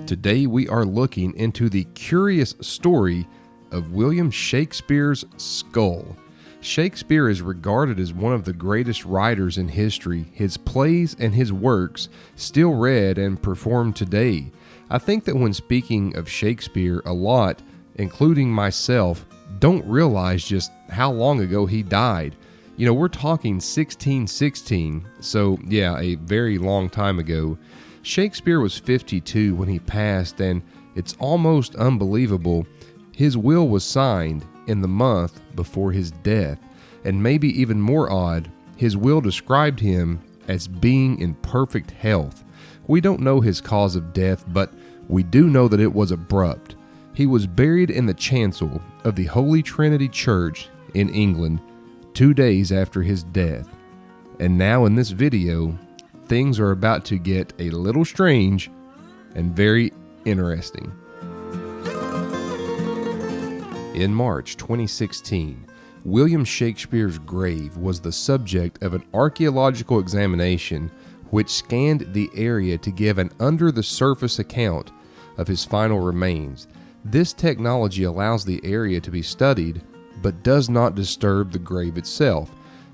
Today we are looking into the curious story of William Shakespeare's skull. Shakespeare is regarded as one of the greatest writers in history. His plays and his works still read and performed today. I think that when speaking of Shakespeare, a lot, including myself, don't realize just how long ago he died. You know, we're talking 1616, so yeah, a very long time ago. Shakespeare was 52 when he passed, and it's almost unbelievable. His will was signed in the month before his death, and maybe even more odd, his will described him as being in perfect health. We don't know his cause of death, but we do know that it was abrupt. He was buried in the chancel of the Holy Trinity Church in England 2 days after his death. And now in this video, things are about to get a little strange and very interesting. In March 2016, William Shakespeare's grave was the subject of an archaeological examination which scanned the area to give an under-the-surface account of his final remains. This technology allows the area to be studied, but does not disturb the grave itself.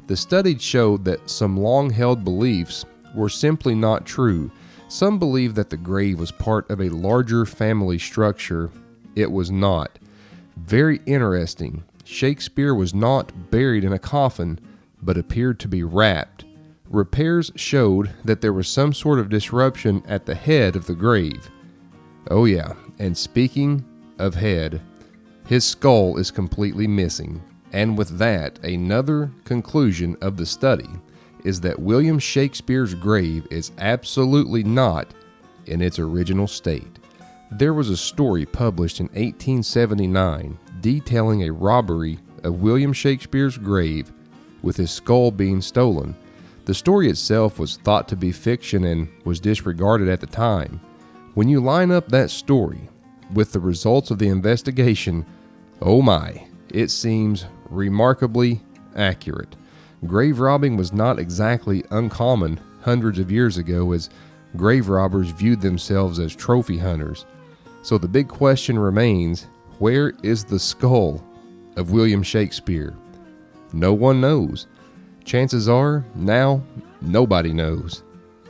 The study showed that some long-held beliefs were simply not true. Some believed that the grave was part of a larger family structure. It was not. Very interesting. Shakespeare was not buried in a coffin, but appeared to be wrapped. Repairs showed that there was some sort of disruption at the head of the grave. Oh yeah, and speaking of head, his skull is completely missing. And with that, another conclusion of the study is that William Shakespeare's grave is absolutely not in its original state. There was a story published in 1879 detailing a robbery of William Shakespeare's grave with his skull being stolen. The story itself was thought to be fiction and was disregarded at the time. When you line up that story with the results of the investigation, oh my, it seems remarkably accurate. Grave robbing was not exactly uncommon hundreds of years ago, as grave robbers viewed themselves as trophy hunters. So the big question remains, where is the skull of William Shakespeare? No one knows. Chances are, now, nobody knows.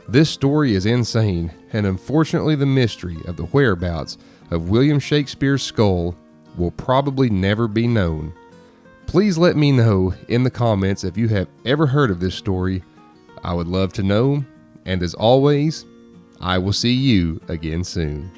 This story is insane, and unfortunately the mystery of the whereabouts of William Shakespeare's skull will probably never be known. Please let me know in the comments if you have ever heard of this story. I would love to know, and as always, I will see you again soon.